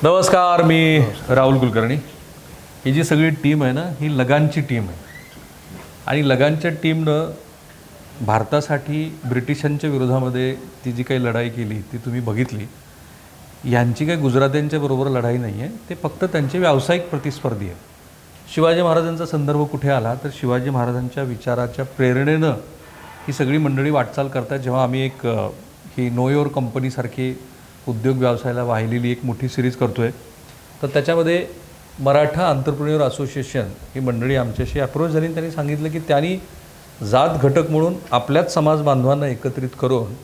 नमस्कार, मी राहुल कुलकर्णी. ही जी सगळी टीम आहे ना, ही लगानची टीम आहे. आणि लगानच्या टीमनं भारतासाठी ब्रिटिशांच्या विरोधामध्ये ती जी काही लढाई केली ती तुम्ही बघितली. यांची काही गुजरात्यांच्या बरोबर लढाई नाही आहे, ते फक्त त्यांचे व्यावसायिक प्रतिस्पर्धी आहे. शिवाजी महाराजांचा संदर्भ कुठे आला तर शिवाजी महाराजांच्या विचाराच्या प्रेरणेनं ही सगळी मंडळी वाटचाल करतात. जेव्हा आम्ही एक ही नो योर कंपनीसारखी उद्योग व्यवसायाला वाहिलेली एक मोठी सिरीज करतो आहे, तर त्याच्यामध्ये मराठा एंटरप्रेन्योर असोसिएशन ही मंडळी आमच्याशी अप्रोच झाली. त्यांनी सांगितलं की त्यांनी जात घटक म्हणून आपल्याच समाज बांधवांना एकत्रित करून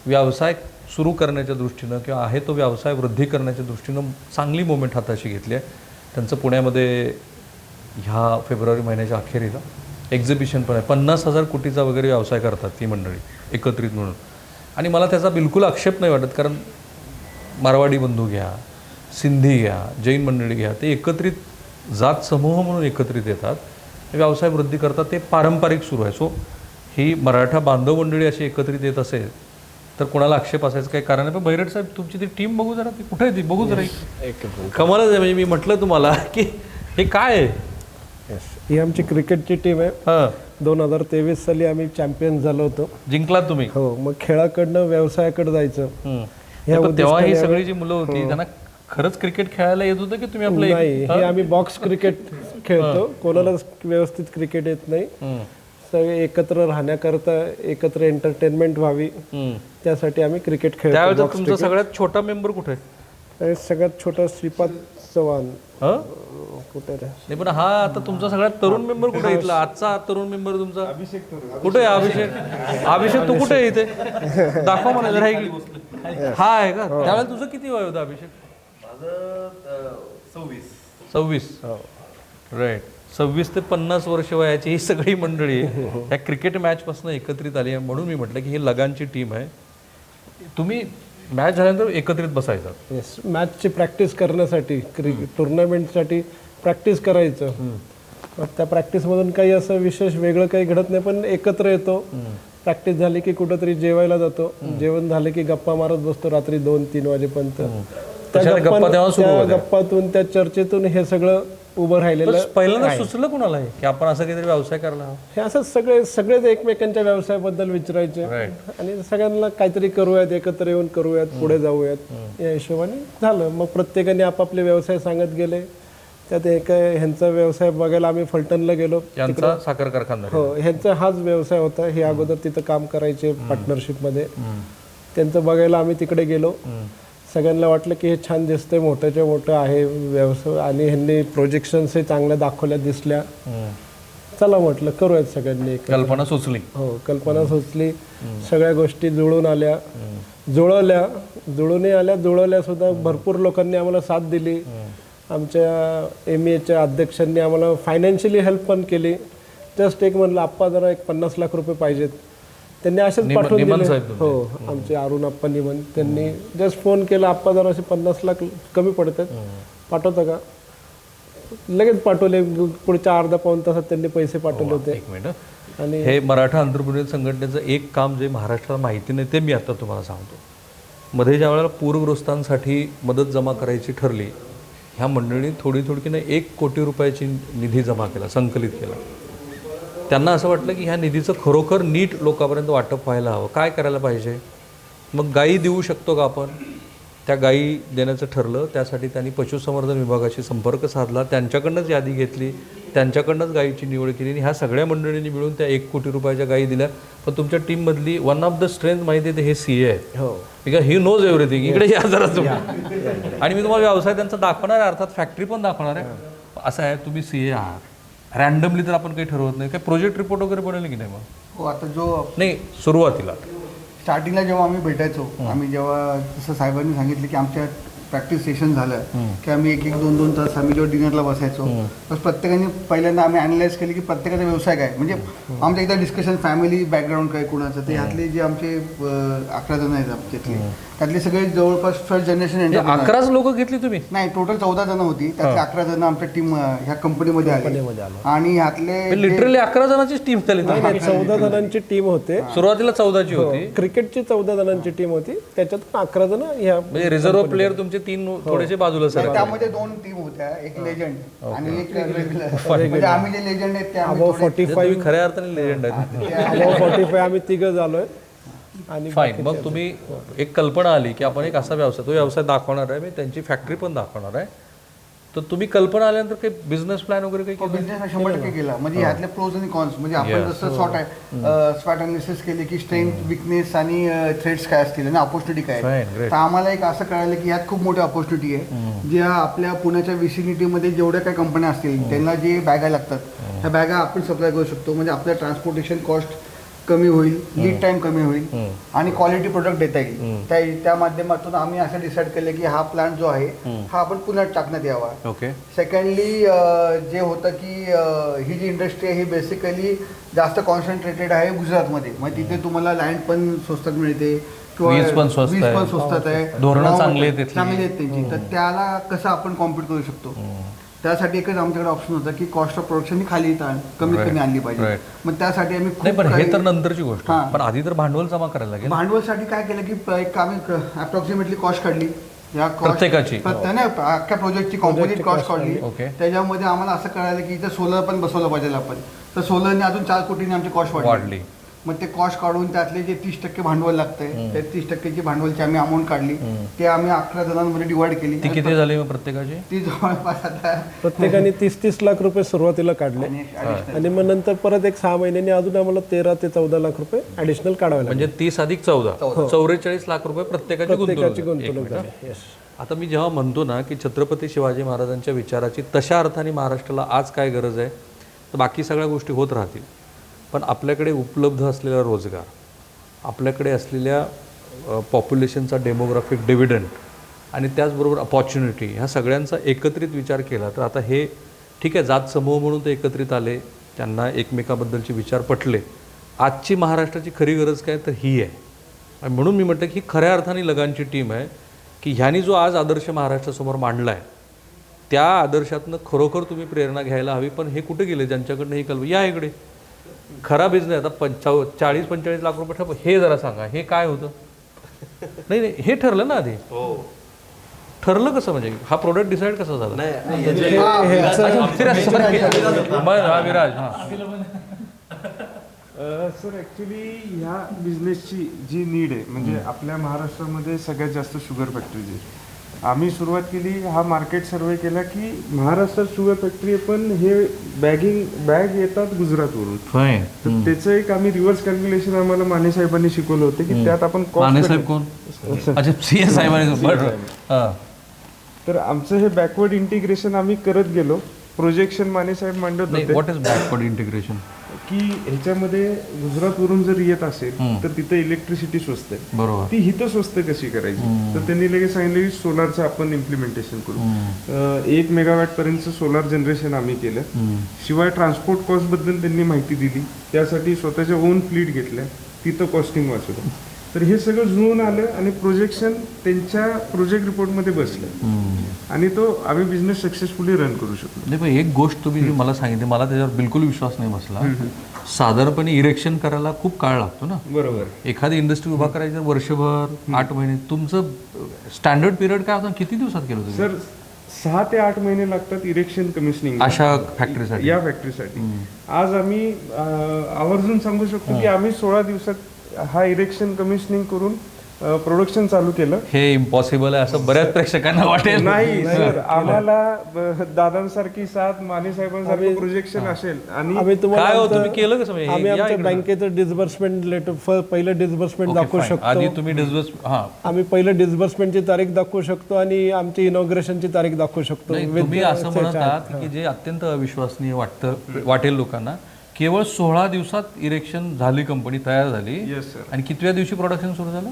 व्यवसाय सुरू करण्याच्या दृष्टीनं किंवा आहे तो व्यवसाय वृद्धी करण्याच्या दृष्टीनं चांगली मोमेंट हाताशी घेतली आहे. त्यांचं पुण्यामध्ये ह्या फेब्रुवारी महिन्याच्या अखेरीला एक्झिबिशन पण आहे. 50,000 कोटीचा वगैरे व्यवसाय करतात ती मंडळी एकत्रित म्हणून. आणि मला त्याचा बिलकुल आक्षेप नाही वाटत, कारण मारवाडी बंधू घ्या, सिंधी घ्या, जैन मंडळी घ्या, ते एकत्रित जात समूह म्हणून एकत्रित येतात, व्यवसाय वृद्धी करतात. ते पारंपरिक सुरू आहे. सो ही मराठा बांधव मंडळी अशी एकत्रित येत असेल तर कोणाला आक्षेप असायचं काही कारण नाही. पण बैरट साहेब, तुमची ती टीम बघू जरा, ती कुठे आहे ती बघू जरा. कमालच आहे. म्हणजे मी म्हटलं तुम्हाला की हे काय आहे. ही आमची क्रिकेटची टीम आहे. हां, 2023 साली आम्ही चॅम्पियन झालो होतो. जिंकलात तुम्ही. हो, मग खेळाकडनं व्यवसायाकडे जायचं. पण तेव्हा ही सगळी जी मुलं होती त्यांना खरंच क्रिकेट खेळायला येत होतं की तुम्ही आपलं नाही, हे आम्ही बॉक्स क्रिकेट खेळतो. कोणालाच व्यवस्थित क्रिकेट येत नाही. सगळे एकत्र राहण्याकरता, एकत्र एंटरटेनमेंट व्हावी त्यासाठी आम्ही क्रिकेट खेळतो. त्यावेळेस तुमचा सगळ्यात छोटा मेंबर कुठे आहे? सगळ्यात छोटा श्रीपाद चव्हाण. हां, कुठे रे? नाही पण हा आता तुमचा सगळ्यात तरुण मेंबर कुठे आहे इथला? आजचा तरुण मेंबर तुमचा कुठे आहे? अभिषेक तू कुठे आहे इथे? दाखवा मला जरा. हा आहे का? त्यावेळेला तुझं किती वय होतं अभिषेक? माझं 26. राईट. 26 ते 50 वर्ष वयाची ही सगळी मंडळी ह्या क्रिकेट मॅचपासून एकत्रित आली आहे. म्हणून मी म्हटलं की ही लगानची टीम आहे. तुम्ही मॅच झाल्यानंतर एकत्रित बसायचा. येस, मॅचची प्रॅक्टिस करण्यासाठी, टुर्नामेंटसाठी प्रॅक्टिस करायचं. त्या प्रॅक्टिसमधून काही असं विशेष वेगळं काही घडत नाही, पण एकत्र येतो. प्रॅक्टिस झाली की कुठंतरी जेवायला जातो. जेवण झालं की गप्पा मारत बसतो रात्री 2-3 वाजेपर्यंत. त्या गप्पातून, त्या चर्चेतून हे सगळं उभं राहिलेलं. पहिल्यांदा सुचलं कोणाला हे की आपण असं काहीतरी व्यवसाय करायला हवा? हे असं सगळेच एकमेकांच्या व्यवसायाबद्दल विचारायचे आणि सगळ्यांना काहीतरी करूयात, एकत्र येऊन करूयात, पुढे जाऊयात या हिशोबाने झालं. मग प्रत्येकाने आपापले व्यवसाय सांगत गेले. त्यात ह्यांचा व्यवसाय बघायला आम्ही फलटणला गेलो. साखर कारखाना. हो, ह्यांचा हाच व्यवसाय होता. हे अगोदर तिथं काम करायचे पार्टनरशिपमध्ये. त्यांचं बघायला आम्ही तिकडे गेलो. सगळ्यांना वाटलं की हे छान दिसतंय, मोठ्याच्या मोठं आहे व्यवसाय आणि ह्यांनी प्रोजेक्शन्सही चांगल्या दाखवल्या, दिसल्या. चला म्हटलं करूयात सगळ्यांनी. कल्पना सुचली. हो, कल्पना सुचली. सगळ्या गोष्टी जुळून आल्या, जुळवल्या सुद्धा. भरपूर लोकांनी आम्हाला साथ दिली. आमच्या MEAच्या अध्यक्षांनी आम्हाला फायनान्शियली हेल्प पण केली. जस्ट एक म्हणलं, आप्पा जरा एक 50 लाख रुपये पाहिजेत. त्यांनी असेच पाठवून दिले. हो, आमचे अरुण आप्पा निमन, त्यांनी जस्ट फोन केला, आप्पा जरा असे 50 लाख कमी पडतात, पाठवता का? लगेच पाठवले. पुढच्या अर्धा-पाऊण तासात त्यांनी पैसे पाठवले होते. एक मिनिट. आणि हे मराठा एंटरप्रेन्योर संघटनेचं एक काम जे महाराष्ट्राला माहिती नाही ते मी आता तुम्हाला सांगतो. मध्ये ज्या वेळेला पूरग्रस्तांसाठी मदत जमा करायची ठरली, ह्या मंडळींनी थोडी की नाही 1 कोटी रुपयाची निधी जमा केला, संकलित केला. त्यांना असं वाटलं की ह्या निधीचं खरोखर नीट लोकांपर्यंत वाटप व्हायला हवं. काय करायला पाहिजे? मग गायी देऊ शकतो का आपण? त्या गायी देण्याचं ठरलं. त्यासाठी त्यांनी पशुसंवर्धन विभागाशी संपर्क साधला, त्यांच्याकडनंच यादी घेतली, त्यांच्याकडनंच गायीची निवड केली आणि ह्या सगळ्या मंडळींनी मिळून त्या 1 कोटी रुपयाच्या गायी दिल्या. पण तुमच्या टीममधली वन ऑफ द स्ट्रेंथ माहिती आहे हे CA आहे. हो, बिकॉज ही नोज एव्हरीथिंग. इकडे या जरा तुम्ही. आणि मी तुम्हाला व्यवसाय त्यांचा दाखवणार आहे, अर्थात फॅक्टरी पण दाखवणार आहे. असं आहे, तुम्ही CA आहात. रॅन्डमली तर आपण काही ठरवत नाही. काही प्रोजेक्ट रिपोर्ट वगैरे बनवले की नाही? मग हो, आता जो नाही, सुरुवातीला स्टार्टिंगला जेव्हा आम्ही भेटायचो, आम्ही जेव्हा जसं साहेबांनी सांगितलं की आमच्या प्रॅक्टिस सेशन झालं की आम्ही 1-2 तास आम्ही जेव्हा डिनरला बसायचो तर प्रत्येकाने पहिल्यांदा आम्ही अनालाइज केले की प्रत्येकाचा व्यवसाय काय, म्हणजे आमचं एकदा डिस्कशन फॅमिली बॅकग्राऊंड काय कोणाचं, ते ह्यातले जे आमचे 11 जण आहेत आमच्यातले त्यातले सगळे जवळपास फर्स्ट जनरेशन 11च लोक घेतली तुम्ही? नाही, टोटल 14 जण होती, त्यातले 11 जण आमच्या टीम ह्या कंपनीमध्ये आले आणि ह्यातले लिटरली 11 जणांचीच टीम झाली. 14 जणांची टीम होते. सुरुवातीला 14ची होती. क्रिकेटची 14 जणांची टीम होती, त्याच्यातून 11 जण ह्या म्हणजे रिझर्व्ह प्लेअर तुमचे 3 थोडेसे बाजूला सर. त्यामध्ये 2 टीम होत्या, एक लेजंड आणि एक रेग्युलर. म्हणजे आम्ही जे लेजंड आहेत ते आम्ही अबाव 45 खऱ्या अर्थाने लेजंड आहेत. अबाव 45 आम्ही तिघं झालोय. आणि फाईन. मग तुम्ही एक कल्पना आली की आपण एक असा व्यवसाय, तो व्यवसाय दाखवणार आहे, मी त्यांची फॅक्टरी पण दाखवणार आहे. तर तुम्ही कल्पना आल्यानंतर काही बिझनेस प्लॅन वगैरे काही केलं? बिझनेस 100% केला. म्हणजे ह्यातले प्रोज आणि कॉन्स, म्हणजे आपण जसं स्वॉट अनालिसिस केले की स्ट्रेंथ, विकनेस आणि थ्रेड्स काय असतील आणि ऑपॉर्च्युनिटी काय आहे. तर आम्हाला एक असं कळालं की यात खूप मोठी ऑपॉर्च्युनिटी आहे. ज्या आपल्या पुण्याच्या विसिनिटीमध्ये जेवढ्या काही कंपन्या असतील त्यांना जे बॅगा लागतात त्या बॅगा आपण सप्लाय करू शकतो. म्हणजे आपलं ट्रान्सपोर्टेशन कॉस्ट कमी होईल, लीड टाइम कमी होईल आणि क्वालिटी प्रोडक्ट देता येईल. त्या माध्यमातून आम्ही असं डिसाईड केलं की हा प्लांट जो आहे हा आपण पुण्यात टाकण्यात यावा. ओके. सेकंडली जे होतं की ही जी इंडस्ट्री आहे ही बेसिकली जास्त कॉन्सन्ट्रेटेड आहे गुजरातमध्ये. मग तिथे तुम्हाला लँड पण स्वस्तात मिळते, वीज पण स्वस्त आहे, धोरणं चांगली आहेत त्यांची. तर त्याला कसं आपण कॉम्पिट करू शकतो, त्यासाठी एकच आमच्याकडे ऑप्शन होता की कॉस्ट ऑफ प्रोडक्शन ही खाली कमीत कमी आणली पाहिजे. मग त्यासाठी आम्ही नाही, पण हे तर नंतरची गोष्ट आहे. पण आधी तर भांडवल जमा करायला लागेल. भांडवलसाठी काय केलं की एक आम्ही अप्रॉक्सिमेटली कॉस्ट काढली या प्रत्येकाची, अख्ख्या प्रोजेक्टची कॉम्पोजिट कॉस्ट काढली. ओके. त्याच्यामध्ये आम्हाला असं कळालं की इथं सोलर पण बसवलं पाहिजे आपण. तर सोलरने अजून 4 कोटीने आमची कॉस्ट वाढली. मग ते कॉस्ट काढून त्यातले जे 30% भांडवल लागतंय त्या 30%ची भांडवलची आम्ही अमाऊंट काढली. ते आम्ही 11 जणांमध्ये डिवाइड केली. ती किती झाली मग प्रत्येकाची? ती जवळपास आता प्रत्येकाने 30 लाख रुपये सुरुवातीला काढले आणि मग नंतर परत एक 6 महिन्यांनी अजून आम्हाला 13 ते 14 लाख रुपये ऍडिशनल काढावे लागले. म्हणजे 30 अधिक 14 44 लाख रुपये प्रत्येकाची गुंतवणूक झाली. आता मी जेव्हा म्हणतो ना की छत्रपती शिवाजी महाराजांच्या विचाराची तशा अर्थाने महाराष्ट्राला आज काय गरज आहे, तर बाकी सगळ्या गोष्टी होत राहतील, पण आपल्याकडे उपलब्ध असलेला रोजगार, आपल्याकडे असलेल्या पॉप्युलेशनचा डेमोग्राफिक डिव्हिडंड आणि त्याचबरोबर अपॉर्च्युनिटी, ह्या सगळ्यांचा एकत्रित विचार केला तर आता हे ठीक आहे, जात समूह म्हणून ते एकत्रित आले, त्यांना एकमेकाबद्दलचे विचार पटले. आजची महाराष्ट्राची खरी गरज काय, तर ही आहे. आणि म्हणून मी म्हटलं की खऱ्या अर्थाने लगानची टीम आहे की ह्यानी जो आज आदर्श महाराष्ट्रासमोर मांडला आहे त्या आदर्शातनं खरोखर तुम्ही प्रेरणा घ्यायला हवी. पण हे कुठे गेले ज्यांच्याकडनं ही कल्पना, या इकडे खरा बिझनेस. आता 40-45 लाख रुपये ठरलं, हे जरा सांगा हे काय होतं? नाही, हे ठरलं ना आधी. ठरलं कसं, म्हणजे हा प्रोडक्ट डिसाईड कसा झाला? विराज. सर ॲक्च्युली ह्या बिझनेसची जी नीड आहे, म्हणजे आपल्या महाराष्ट्रामध्ये सगळ्यात जास्त शुगर फॅक्टरीज आहे. आम्ही सुरुवात केली, हा मार्केट सर्वे केला की महाराष्ट्रात शुगर फॅक्टरी आहे, पण हे बॅग येतात गुजरातवरून. तर त्याचं एक आम्ही रिव्हर्स कॅल्क्युलेशन आम्हाला माने साहेबांनी शिकवलं होतं की त्यात आपण माने साहेब कोण? अच्छा, CS साहेबांनी. तर आमचं हे बॅकवर्ड इंटिग्रेशन आम्ही करत गेलो. प्रोजेक्शन माने साहेब मांडत होते. What is backward integration? की ह्याच्यामध्ये गुजरातवरून जर येत असेल तर तिथं इलेक्ट्रिसिटी स्वस्त आहे, बरोबर, ती हिथं स्वस्त कशी करायची. तर त्यांनी लगेच सांगितलं की सोलारचं आपण इम्प्लिमेंटेशन करू. 1 मेगावॅट पर्यंतचं सोलार जनरेशन आम्ही केलं. शिवाय ट्रान्सपोर्ट कॉस्ट बद्दल त्यांनी माहिती दिली, त्यासाठी स्वतःच्या ओन फ्लीट घेतल्या, तिथं कॉस्टिंग वाचवलं. तर हे सगळं जुळून आलं आणि प्रोजेक्शन त्यांच्या प्रोजेक्ट रिपोर्टमध्ये बसलं आणि तो आम्ही बिझनेस सक्सेसफुली रन करू शकतो. नाही, पण एक गोष्ट तुम्ही जी मला सांगितली, मला त्याच्यावर बिलकुल विश्वास नाही बसला. साधारणपणे इरेक्शन करायला खूप काळ लागतो ना. बरोबर. एखादी इंडस्ट्री उभा करायची वर्षभर, 8 महिने. तुमचं स्टँडर्ड पिरियड काय होतं, किती दिवसात केलं तुम्ही? सर 6 ते 8 महिने लागतात इरेक्शन कमिशनिंग अशा फॅक्टरीसाठी, या फॅक्टरीसाठी. आज आम्ही आवर्जून सांगू शकतो की आम्ही 16 दिवसात हा इरेक्शन कमिशनिंग करून प्रोडक्शन चालू केलं. हे इम्पॉसिबल आहे असं बऱ्याच प्रेक्षकांना वाटेल. नाही सर, आम्हाला दादांसारखी साथ, माने साहेबांसारखं प्रोजेक्शन असेल आणि आम्ही काय हो तुम्ही केलं कसं? आम्ही आमच्या बँकेचं डिस्बर्समेंट लेटर, पहिलं डिस्बर्समेंट दाखवू शकतो. आधी तुम्ही डिस्बर्स, आम्ही पहिलं डिस्बर्समेंटची तारीख दाखवू शकतो आणि आमची इनॉग्रेशनची तारीख दाखवू शकतो. तुम्ही असं म्हणत आहात की जे अत्यंत अविश्वसनीय वाटेल लोकांना केवळ 16 दिवसात इरेक्शन झाली, कंपनी तयार झाली. Yes sir. आणि कितव्या दिवशी प्रोडक्शन सुरू झालं?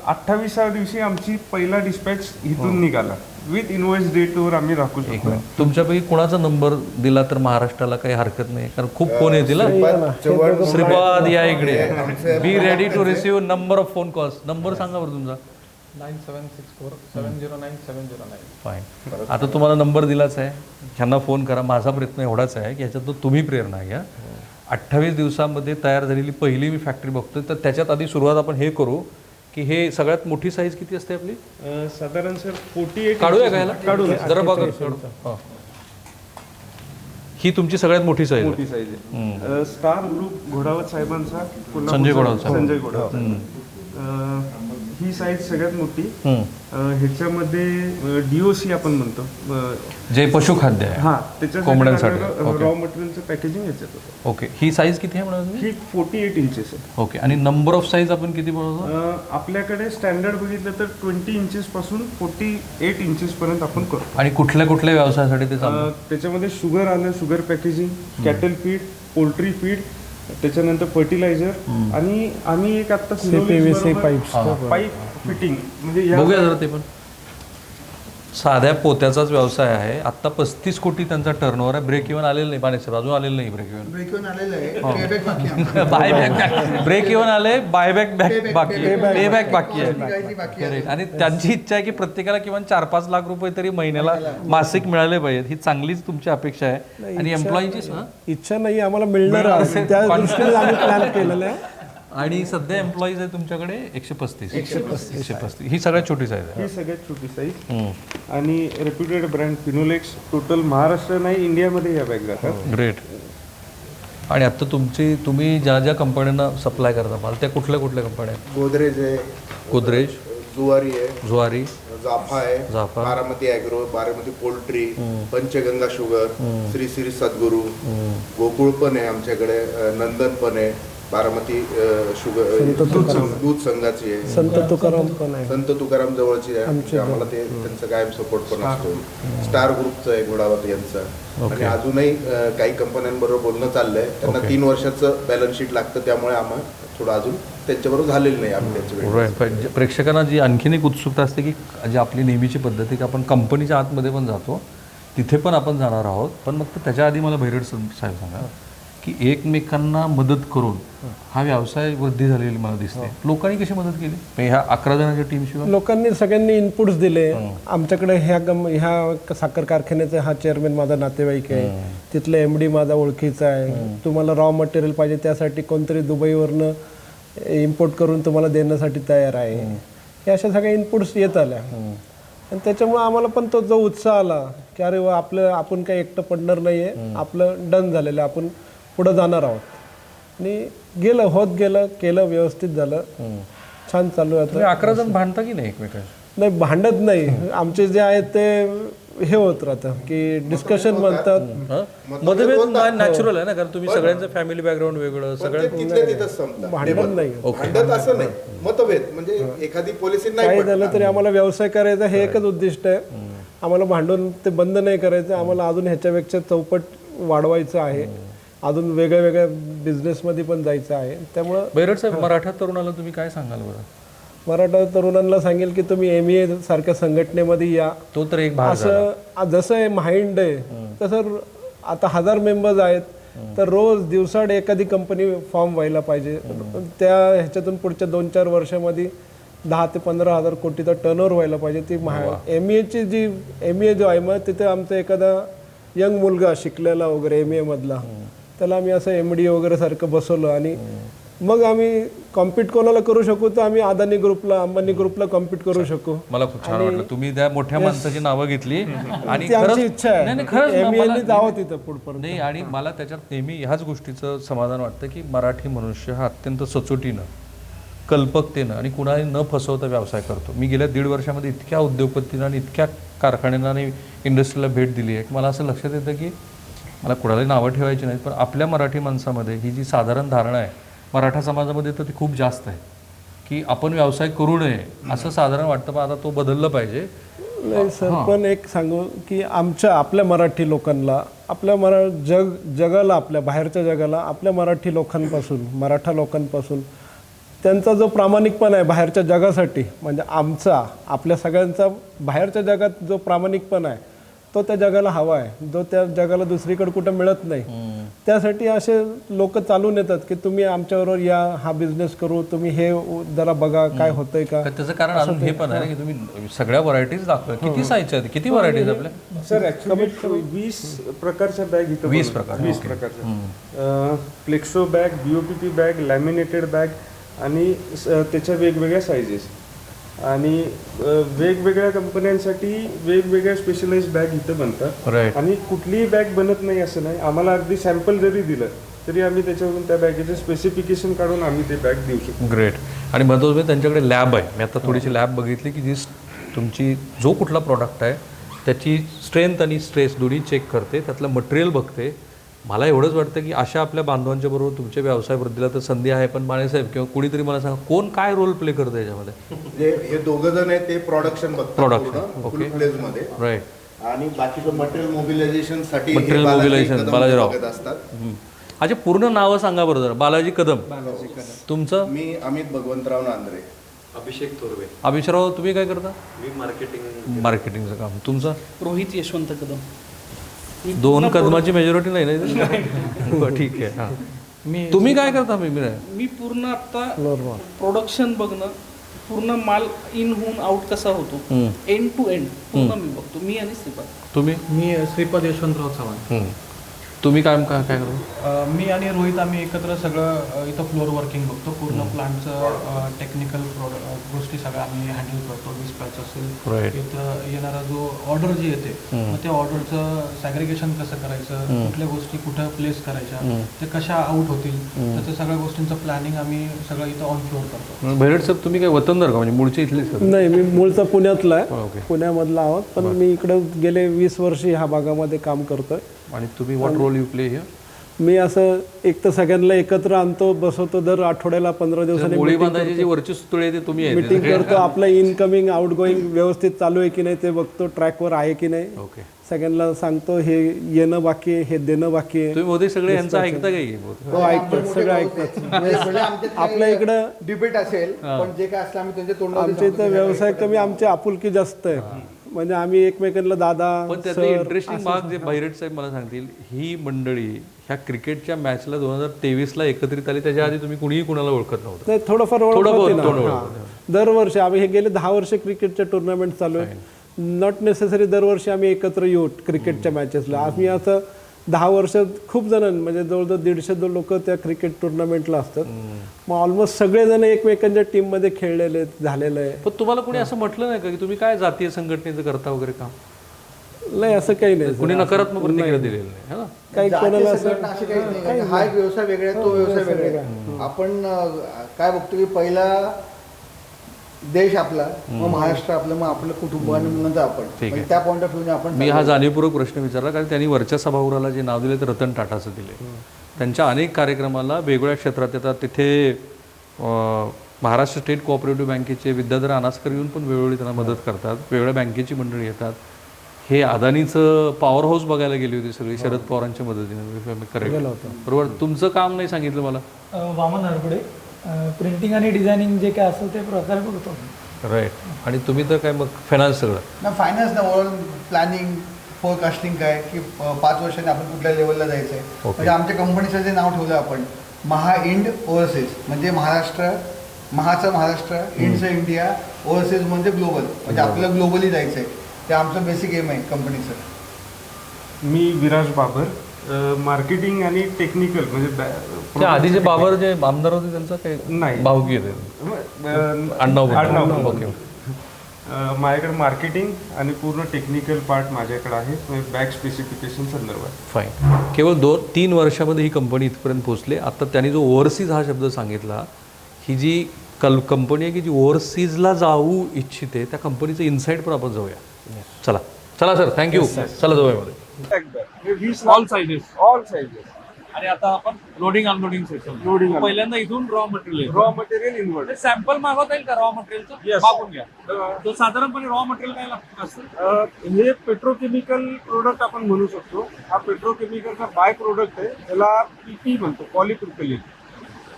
28व्या दिवशी आमची पहिला डिस्पॅच इथून निघाला. विथ इनवॉइस डेटवर आम्ही राखू शकतो. तुमच्यापैकी कोणाचा नंबर दिला तर महाराष्ट्राला काही हरकत नाही, कारण खूप फोन येतील. श्रीपाद या इकडे. Be ready to receive number of phone calls. Number सांगा बरं तुमचा. 9764709709. फाईन. आता तुम्हाला नंबर दिलाच आहे, ह्यांना फोन करा. माझा प्रयत्न एवढाच आहे की ह्याच्यातून तुम्ही प्रेरणा घ्या. 28 दिवसामध्ये तयार झालेली पहिली मी फॅक्टरी बघतोय, तर त्याच्यात आधी सुरुवात आपण हे करू की हे सगळ्यात मोठी साईज किती असते आपली? साधारण सर 48 काढूया का ह्याला? जरा बघा. हां. ही तुमची सगळ्यात मोठी साईज. मोठी साईज आहे. स्टार ग्रुप घोडावत साहेबांचा, संजय घोडावत साहेब. संजय घोडावत. ही साईज सगळ्यात मोठी. ह्याच्यामध्ये DOC आपण म्हणतो, जे पशुखाद्य आहे. हा, त्याच्यासाठी कोंबड्यांसाठी. रॉ मटेरियलचं पॅकेजिंग ह्याच्यात होतं. ओके. ही साईज किती आहे म्हणा? ही 48 इंचेस आहे. ओके. आणि नंबर ऑफ साईज आपण किती बनवतो? आपल्याकडे स्टँडर्ड बघितलं तर 20 इंचेस पासून 48 इंचेस पर्यंत आपण करतो. आणि कुठल्या कुठल्या व्यवसायासाठी ते चालतं? त्याच्यामध्ये शुगर आलं, sugar packaging, cattle feed, poultry feed, त्याच्यानंतर फर्टिलायझर, आणि आम्ही एक आता PVC पाईप फिटिंग म्हणजे या बघूया जरा ते पण. साध्या पोत्याचाच व्यवसाय आहे. आत्ता 35 कोटी त्यांचा टर्नओव्हर आहे. ब्रेक इव्हन आलेलं नाही पाण्याचं, अजून आलेलं नाही ब्रेक इव्हन. ब्रेक येऊन आलेलं आहे. Payback बाकी आहे. बायबॅक ब्रेक इव्हन आले, बायबॅक बाकी आहे, पेबॅक बाकी आहे. निघायची बाकी आहे. Correct. आणि त्यांची इच्छा आहे की प्रत्येकाला किमान 4-5 लाख रुपये तरी महिन्याला मासिक मिळाले पाहिजेत. ही चांगलीच तुमची अपेक्षा आहे. आणि एम्प्लॉईची इच्छा नाही, आम्हाला मिळणार आहे. त्या दृष्टीने आम्ही प्लॅन केलेलं आहे. आणि सध्या एम्प्लॉईज आहे तुमच्याकडे 135. ही सगळ्यात छोटी साईज आहे. ही सगळ्यात छोटी साईज. आणि reputed brand Finolex, total Maharashtra नाही इंडियामध्ये या बॅग जातात. ग्रेट. आणि आता तुम्ही ज्या ज्या कंपन्यांना सप्लाय करता माल, त्या कुठल्या कुठल्या कंपन्या आहेत? गोदरेज आहे, गोदरेज, जुवारी आहे, ज्वारी, जाफा आहे, Japfa, Baramati agro, Baramati poultry, Panchganga sugar, Shri Shri Sadguru, Gokul पण आहे आमच्याकडे, नंदन पण आहे, बारामती शुगर दूध संघाची आहे, संत तुकाराम पण आहे, संत तुकाराम जवळची आहे आम्हाला, ते त्यांचं कायम सपोर्ट पण असतो. स्टार ग्रुपचं आहे घोडावत यांचं. आणि अजूनही काही कंपन्यांबरोबर बोलणं चाललंय. त्यांना 3 वर्षाचं बॅलन्स शीट लागतं, त्यामुळे आम्हाला थोडं अजून त्यांच्याबरोबर झालेलं नाही आम्ही त्यांच्या. प्रेक्षकांना जी आणखीन एक उत्सुकता असते की जी आपली नेहमीची पद्धत आहे की आपण कंपनीच्या आतमध्ये पण जातो, तिथे पण आपण जाणार आहोत. पण मग त्याच्या आधी मला भैरड साहेब सांगा की एकमेकांना मदत करून हा व्यवसाय वृद्धी झालेली मला दिसते. लोकांनी कशी मदत केली ह्या 11 जणांच्या टीमशिवाय? लोकांनी सगळ्यांनी इनपुट्स दिले. आमच्याकडे ह्या साखर कारखान्याचा हा चेअरमॅन माझा नातेवाईक आहे, तिथलं MD माझा ओळखीचा आहे. तुम्हाला रॉ मटेरियल पाहिजे त्यासाठी कोणतरी दुबईवरनं इम्पोर्ट करून तुम्हाला देण्यासाठी तयार आहे. हे अशा सगळ्या इनपुट्स येत आल्या. आणि त्याच्यामुळे आम्हाला पण तो जो उत्साह आला की अरे वा, आपण काही एकटं पडणार नाहीये, आपलं डन झालेलं, आपण पुढं जाणार आहोत. आणि होत गेलं, केलं, व्यवस्थित झालं, छान चालू आहे. 11 जण भांडता की नाही एकमेकांशी? नाही, भांडत नाही. आमचे जे आहेत ते हे होत राहतं की डिस्कशन म्हणतात. मतभेद नॅचरल आहे ना, कारण तुम्ही सगळ्यांचं फॅमिली बॅकग्राऊंड वेगळं, सगळं भांडण नाही. भांडत असं नाही, मतभेद म्हणजे एखादी पॉलिसी काही नाही झालं तरी आम्हाला व्यवसाय करायचा हे एकच उद्दिष्ट आहे. आम्हाला भांडून ते बंद नाही करायचं. आम्हाला अजून ह्याच्यापेक्षा चौपट वाढवायचं आहे, अजून वेगळ्या वेगळ्या बिझनेसमध्ये पण जायचं आहे. त्यामुळं भैरड साहेब, मराठा तरुणाला तुम्ही काय सांगाल बरं? मराठा तरुणांना सांगेल की तुम्ही MEA सारख्या संघटनेमध्ये या. तो तर एक भाग असं जसं आहे माइंड आहे तसं आता 1000 मेंबर्स आहेत, तर रोज दिवसाड एखादी कंपनी फॉर्म व्हायला पाहिजे. त्या ह्याच्यातून पुढच्या 2-4 वर्षामध्ये 10 ते 15 हजार कोटीचा टर्नओव्हर व्हायला पाहिजे. ती MA जो आहे, मग तिथे आमचा एखादा यंग मुलगा शिकलेला वगैरे MA मधला, त्याला आम्ही असं MD वगैरे सारखं बसवलं आणि मग आम्ही कॉम्पिट कोणाला करू शकू, तर आम्ही अदानी ग्रुपला, अंबानी ग्रुपला कॉम्पिट करू शकू. मला खूप छान वाटलं तुम्ही त्या मोठ्या माणसाची नावं घेतली. आणि ती आमची इच्छा आहे. नाही, खरंच MA जावं तिथं पुढपर्यंत. नाही. आणि मला त्याच्यात नेहमी ह्याच गोष्टीचं समाधान वाटतं की मराठी मनुष्य हा अत्यंत सचोटीनं, कल्पकतेनं आणि कुणाला न फसवता व्यवसाय करतो. मी गेल्या 1.5 वर्षामध्ये इतक्या उद्योगपतींना आणि इतक्या कारखान्यांना आणि इंडस्ट्रीला भेट दिली आहे की मला असं लक्षात येतं की मला कुणालाही नावं ठेवायची नाहीत, पण आपल्या मराठी माणसामध्ये ही जी साधारण धारणा आहे, मराठा समाजामध्ये तर ती खूप जास्त आहे की आपण व्यवसाय करू नये असं साधारण वाटतं. पण आता तो बदललं पाहिजे. नाही सर, पण एक सांगू की आपल्या मराठी लोकांना जगाला, आपल्या बाहेरच्या जगाला आपल्या मराठी लोकांपासून, मराठा लोकांपासून त्यांचा जो प्रामाणिकपणा आहे बाहेरच्या जगासाठी, म्हणजे आपल्या सगळ्यांचा बाहेरच्या जगात जो प्रामाणिकपणा आहे तो त्या जगाला हवा आहे, जो त्या जगाला दुसरीकडे कुठं मिळत नाही. त्यासाठी असे लोक चालून येतात की तुम्ही आमच्याबरोबर या, हा बिझनेस करू, तुम्ही हे जरा बघा काय होतंय का. त्याचं कारण अजून हे पण आहे ना की तुम्ही सगळ्या व्हरायटीज दाखवा. किती साईजच्या आहेत, किती व्हरायटीज आपल्या? सर ऍक्च्युली 20 प्रकारच्या बॅग इथं 20 प्रकारच्या flexo bag, BOPP bag, laminated bag आणि त्याच्या वेगवेगळ्या साईजेस आणि वेगवेगळ्या कंपन्यांसाठी वेगवेगळ्या स्पेशलाइज्ड बॅग इथं बनतात. राईट. आणि कुठलीही बॅग बनत नाही असं नाही. आम्हाला अगदी सॅम्पल जरी दिलं तरी आम्ही त्याच्यावरून त्या बॅगेचे स्पेसिफिकेशन काढून आम्ही ते बॅग देऊ शकतो. ग्रेट. आणि महत्त्वाचं त्यांच्याकडे लॅब आहे. मी आता थोडीशी लॅब बघितली की जी तुमची जो कुठला प्रॉडक्ट आहे त्याची स्ट्रेंथ आणि स्ट्रेस दोन्ही चेक करते, त्यातलं मटेरियल बघते. मला एवढंच वाटतं की अशा आपल्या बांधवांच्या बरोबर तुमच्या व्यवसाय वृद्धीला तर संधी आहे, पण मानेसाहेब किंवा कुणीतरी मला सांगा कोण काय रोल प्ले करतं याच्यामध्ये? म्हणजे हे दोघं जण आहेत ते प्रोडक्शन बघतात फुल प्लेसमध्ये, राईट. आणि बाकीचं मटेरियल मोबिलायझेशन साठी मटेरियल मोबिलायझेशन बालाजीराव बघत असतात. अच्छा, पूर्ण नावं सांगा बरं जरा. बालाजी कदम. तुमचं? मी अमित भगवंतराव नांद्रे. अभिषेक थोरवे. अभिषेकराव, तुम्ही काय करता? मी मार्केटिंगचं काम. तुमचं? रोहित यशवंत कदम. 2 कदमाची मेजॉरिटी नाही ना? ठीक आहे. हां, तुम्ही काय करता? मी पूर्ण आता प्रोडक्शन बघणं, पूर्ण माल इन होऊन आउट कसा होतो, एंड टू एंड पूर्ण मी बघतो, मी आणि श्रीपाद. तुम्ही? मी श्रीपाद यशवंतराव चव्हाण. तुम्ही काय करता? मी आणि रोहित आम्ही एकत्र सगळं इथं फ्लोअर वर्किंग बघतो. पूर्ण प्लांटचं टेक्निकल गोष्टी सगळ्या आम्ही हँडल करतो. डिस्पॅच असेल, इथं येणारा जो ऑर्डर जी येते मग त्या ऑर्डरचं सॅग्रिगेशन कसं करायचं, कुठल्या गोष्टी कुठं प्लेस करायच्या, ते कशा आउट होतील, त्याच्या सगळ्या गोष्टींचं प्लॅनिंग आम्ही सगळं इथं ऑन फ्लोअर करतो. भैरट साहेब, तुम्ही काय वतनदार का, म्हणजे मूळचे इथलेच का? नाही, मी मूळचा पुण्यातला आहे, पुण्यामधला आहोत, पण मी इकडे गेले 20 वर्ष ह्या भागामध्ये काम करतोय. आणि तुम्ही what role you play here? मी असं एक तर सगळ्यांना एकत्र आणतो, बसवतो, दर आठवड्याला 15 दिवसांनी गोळी बांधायची जी वरची सुतळी आहे ते तुम्ही आहे? मीटिंग करतो, आपलं इनकमिंग आउट गोईंग व्यवस्थित चालू आहे की नाही ते बघतो, ट्रॅकवर आहे की नाही. ओके. सगळ्यांना सांगतो हे येणं बाकी आहे, हे देणं बाकी आहे. तुम्ही मोदी सगळे यांचं ऐकता काही? हो, ऐकतात, सगळं ऐकतात. आपल्या इकडं डिबेट असेल, पण जे काय असलं आम्ही त्यांच्या तोंडावर आमच्या इथं व्यवसाय कमी, आमची आपुलकी जास्त आहे. म्हणजे आम्ही एकमेकांना दादा. पण त्यातलं इंटरेस्टिंग भाग जे भैरट साहेब मला सांगतील, ही मंडळी ह्या क्रिकेटच्या मॅचला 2023ला एकत्रित आली, त्याच्या आधी तुम्ही कुणीही कुणाला ओळखत नव्हतं? नाही, थोडंफार ओळख होती ना. दरवर्षी आम्ही हे गेले 10 वर्ष क्रिकेटच्या टुर्नामेंट चालू आहे. नॉट नेसेसरी दरवर्षी आम्ही एकत्र येऊ क्रिकेटच्या मॅचेसला. आम्ही आता 10 वर्ष खूप जण, म्हणजे जवळजवळ 150 लोक त्या क्रिकेट टुर्नामेंटला असतात. मग ऑलमोस्ट सगळेजण एकमेकांच्या टीममध्ये खेळलेले झालेलं आहे. पण तुम्हाला कोणी असं म्हटलं नाही का की तुम्ही काय जातीय संघटनेचं करता वगैरे काम? नाही, असं काही नाही. कुणी नकारात्मक प्रतिक्रिया दिलेली नाही है ना? काही कोणाला असं असे काही नाही. हा एक व्यवसाय वेगळा आहे, तो व्यवसाय वेगळा आहे. आपण काय बघतो की पहिला देश आपला, मग महाराष्ट्र आपलं, मग आपलं कुटुंब, आणि नंतर आपण. त्या पॉईंट ऑफ व्ह्यूने आपण. मी हा जाणीवपूर्वक प्रश्न विचारला कारण त्यांनी वरच्या सभागृहाला जे नाव दिले ते रतन टाटाचं दिले. त्यांच्या अनेक कार्यक्रमाला वेगवेगळ्या क्षेत्रात येतात. तिथे महाराष्ट्र स्टेट कोऑपरेटिव्ह बँकेचे विद्याधर अनास्कर येऊन पण वेळोवेळी त्यांना मदत करतात. वेगळ्या बँकेची मंडळी येतात. हे अदानीचं पॉवर हाऊस बघायला गेली होती सगळी शरद पवारांच्या मदतीने. करेक्ट, बरोबर. तुमचं काम नाही सांगितलं मला? वामन हरपुडे. प्रिंटिंग आणि डिझायनिंग जे काय असेल ते प्रकार करतो. राईट. आणि तुम्ही तर काय मग फायनान्स सगळं? ना, फायनान्स ना, ओव्हरऑल प्लॅनिंग, फोरकास्टिंग काय की 5 वर्षांनी आपण कुठल्या लेवलला जायचं आहे. म्हणजे आमच्या कंपनीचं जे नाव ठेवलं आपण, महा इंड ओव्हरसीज, म्हणजे महाराष्ट्र, महाचं महाराष्ट्र, इंडचं इंडिया, ओव्हरसीज म्हणजे ग्लोबल, म्हणजे आपल्याला ग्लोबली जायचं आहे. ते आमचं बेसिक एम आहे कंपनीचं. मी विराज बाबर, मार्केटिंग आणि टेक्निकल, म्हणजे त्या आधी जे बाबर जे आमदार होते त्यांचा काय नाही, भावकी येते आडनाव. ओके. माझ्याकडे मार्केटिंग आणि पूर्ण टेक्निकल पार्ट माझ्याकडे आहे, बॅग स्पेसिफिकेशन संदर्भात. फाईन. केवळ 2-3 वर्षामध्ये ही कंपनी इथपर्यंत पोहोचली. आता त्यांनी जो ओव्हरसीज हा शब्द सांगितला, ही जी कंपनी आहे की जी ओव्हरसीजला जाऊ इच्छिते, त्या कंपनीचं इन्साईट पण आपण जाऊया. चला सर, थँक्यू. चला जाऊया मध्ये. ऑल साइजेस आणि आता आपण लोडिंग अनलोडिंग सेक्शन Loading, पहिल्यांदा इथून raw material raw material invert sample मागवता येईल का रॉ मटेरियलचं Yes. मागून घ्या तो साधारणपणे रॉ मटेरियल काय लागतं असतं हे पेट्रोकेमिकल प्रोडक्ट आपण म्हणू शकतो. हा पेट्रोकेमिकलचा बाय प्रोडक्ट आहे, त्याला पीपी म्हणतो, पॉलिप्रोपिलीन.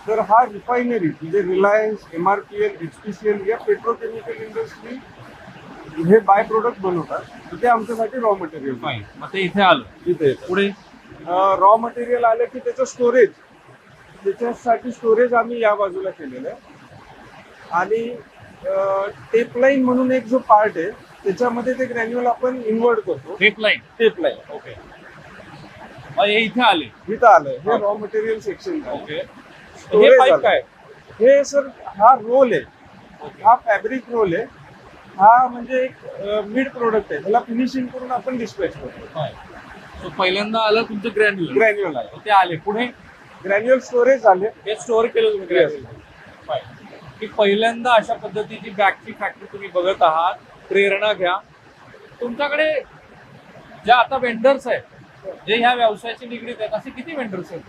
तर हा रिफायनरी म्हणजे रिलायन्स, MRPL, HPCL या पेट्रोकेमिकल इंडस्ट्री हे बाय प्रोडक्ट बनवतात. तर ते आमच्यासाठी रॉ मटेरियल. फाईन मग ते इथे आलं इथे पुढे रॉ मटेरियल आलं की त्याचं स्टोरेज, त्याच्यासाठी स्टोरेज आम्ही या बाजूला केलेलं आहे. आणि टेपलाईन म्हणून एक जो पार्ट आहे त्याच्यामध्ये ते ग्रॅन्युअल आपण इन्व्हर्ट करतो. टेपलाईन टेपलाईन ओके मग हे इथे आले इथं आलंय. हे रॉ मटेरियल सेक्शन. ओके हे पाईप काय हे सर हा रोल आहे, हा फॅब्रिक रोल आहे. हा म्हणजे एक मिड प्रोडक्ट आहे, त्याला फिनिशिंग करून आपण डिस्पॅच करतो. So, पहिल्यांदा आलं तुमचं ग्रॅन्युअल ग्रॅन्युअल आहे. ते आले पुढे ग्रॅन्युअल स्टोरेज झाले. हे स्टोअर केलं तुम्ही ग्रॅन्युअल की पहिल्यांदा अशा पद्धतीची बॅगची फॅक्टरी तुम्ही बघत आहात. प्रेरणा घ्या. तुमच्याकडे ज्या आता वेंडर्स आहेत जे ह्या व्यवसायाशी निगडीत आहेत असे किती वेंडर्स आहेत?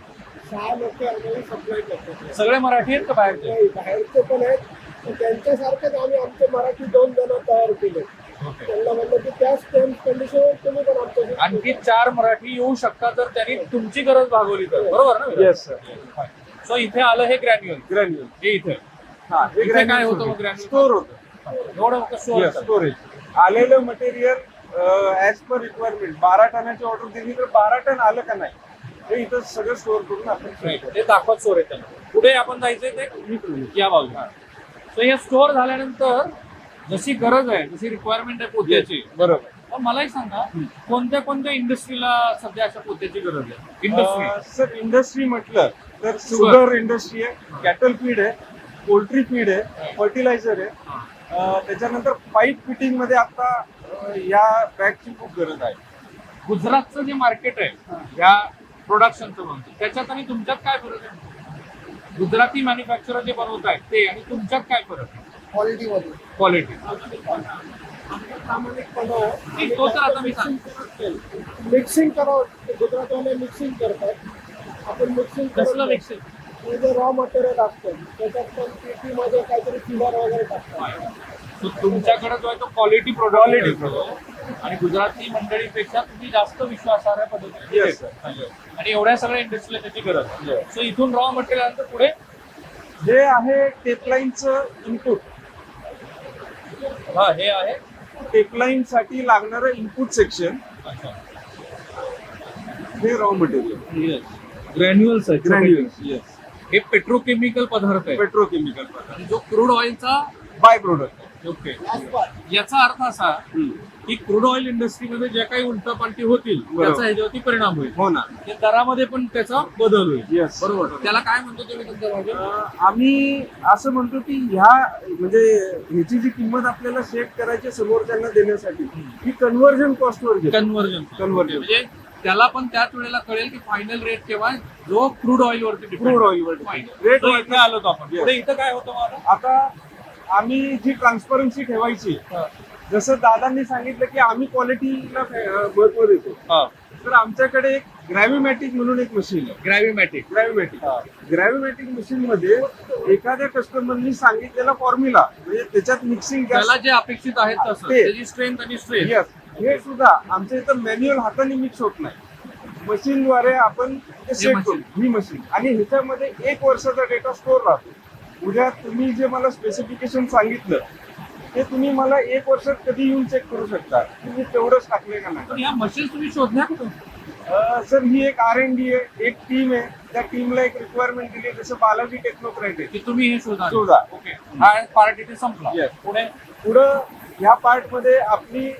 6 लोक आम्हाला सप्लाय करतात. सगळे मराठी आहेत का बाहेरचे? नाही, बाहेरचे पण आहेत. पण त्यांच्यासारखेच आम्ही आमचे मराठी 2 जण तयार केले. त्यांना म्हणलं की त्याच टर्म्स कंडिशनवर तुम्ही पण आमच्याशी आणखी 4 मराठी येऊ शकतात जर त्यांनी तुमची गरज भागवली तर बरोबर ना? Yes sir. सो इथे आलं हे ग्रॅन्युअल ग्रॅन्युअल हे इथे हा हे इथे काय होतं मग ग्रॅन्युअल? स्टोर होतं. एवढं फक्त स्टोअर स्टोरेज आलेलं मटेरियल ऍज पर रिक्वायरमेंट 12 टनाची ऑर्डर दिली तर 12 टन आलं का नाही हे इथं सगळं स्टोअर करून आपण ते दाखवत स्टोअर आहे त्यांना. पुढे आपण जायचंय ते या बाजूला. सो हे स्टोअर झाल्यानंतर जशी गरज आहे जशी रिक्वायरमेंट आहे पोत्याची बरोबर. पण मला एक सांगा कोणत्या कोणत्या इंडस्ट्रीला सध्या अशा पोत्याची गरज आहे? इंडस्ट्री सर इंडस्ट्री म्हटलं तर शुगर इंडस्ट्री आहे, कॅटल फीड आहे, पोल्ट्री फीड आहे, फर्टिलायझर आहे. त्याच्यानंतर पाईप फिटिंग मध्ये आता या बॅगची खूप गरज आहे. गुजरातचं जे मार्केट आहे या प्रोडक्शनचं म्हणतो त्याच्यात आणि तुमच्यात काय फरक आहे? गुजराती मॅन्युफॅक्चरर जे बनवत आहेत ते आणि तुमच्यात काय फरक आहे? क्वालिटीमध्ये क्वालिटी प्रामाणिकपणा आहे. तो तर आता मी सांगतो. मिक्सिंग करावं. गुजरातवाले मिक्सिंग करतात. आपण मिक्सिंग कसलं मिक्सिंग? जे रॉ मटेरियल असतं त्याच्यात पण पीटी मध्ये काहीतरी फिलर वगैरे टाकतात. So, तुमच्याकडे जो आहे तो क्वालिटी प्रोडक्ट आणि गुजराती मंडळीपेक्षा तुम्ही जास्त विश्वासार्ह पद्धतीने Yes, देता. आणि एवढ्या सगळ्या इंडस्ट्रीला त्याची गरज आहे. सो इथून रॉ मटेरियल आलं पुढे हे आहे टेपलाईनचं इनपुट. हा हे आहे टेपलाईन साठी लागणारं इनपुट सेक्शन. हे रॉ मटेरियल ग्रॅन्युअल्स आहे. ग्रॅन्युअल्स. येस. हे पेट्रोकेमिकल पदार्थ आहे पेट्रोकेमिकल आणि जो क्रूड ऑइलचा बाय प्रोडक्ट. ओके याचा अर्थ असा की क्रूड ऑइल इंडस्ट्रीमध्ये ज्या काही उलटापालटी होतील त्याचा ह्याच्यावरती परिणाम होईल. हो ना. ते दरामध्ये पण त्याचा बदल होईल. येस. बरोबर. त्याला काय म्हणतो तुम्ही तुमच्या भाषेत? आम्ही असं म्हणतो की ह्या म्हणजे ह्याची जी किंमत आपल्याला सेट करायची समोरच्यांना देण्यासाठी ही कन्व्हर्जन कॉस्टवर घेतो. कन्व्हर्जन म्हणजे त्याला पण त्याच वेळेला कळेल की फायनल रेट केव्हा जो क्रूड ऑइल वरती क्रूड ऑइलवर रेट इथे आलो होतो आपण. पुढे इथं काय होतं मला आता आम्ही जी ट्रान्सपरन्सी ठेवायची जसं दादांनी सांगितलं की आम्ही क्वालिटीला महत्व देतो. तर आमच्याकडे एक ग्रॅव्हिमॅटिक म्हणून एक मशीन आहे. ग्रॅव्हिमॅटिक मशीन मध्ये एखाद्या कस्टमरनी सांगितलेला फॉर्म्युला म्हणजे त्याच्यात मिक्सिंग त्याला जे अपेक्षित आहे तसं त्याची स्ट्रेंथ आणि स्ट्रेंथ हे सुद्धा आमच्या इथं मॅन्युअल हाताने मिक्स होत नाही. मशीनद्वारे आपण ते सेट करतो. ही मशीन आणि ह्याच्यामध्ये 1 वर्षाचा डेटा स्टोर राहतो. उद्या तुम्ही जे मला स्पेसिफिकेशन सांगितलं ते तुम्ही मला 1 वर्षात कधी येऊन चेक करू शकता तुम्ही तेवढंच टाकले का नाही. या मशीन तुम्ही शोधल्या कुठून? सर ही एक R&D आहे, एक टीम आहे. त्या टीमला एक रिक्वायरमेंट दिली जसं बालाजी टेक्नोक्रेट आहे की तुम्ही हे शोधा. ओके. हा पार्ट इथे संपला. Yes. पुढं ह्या पार्ट मध्ये आपली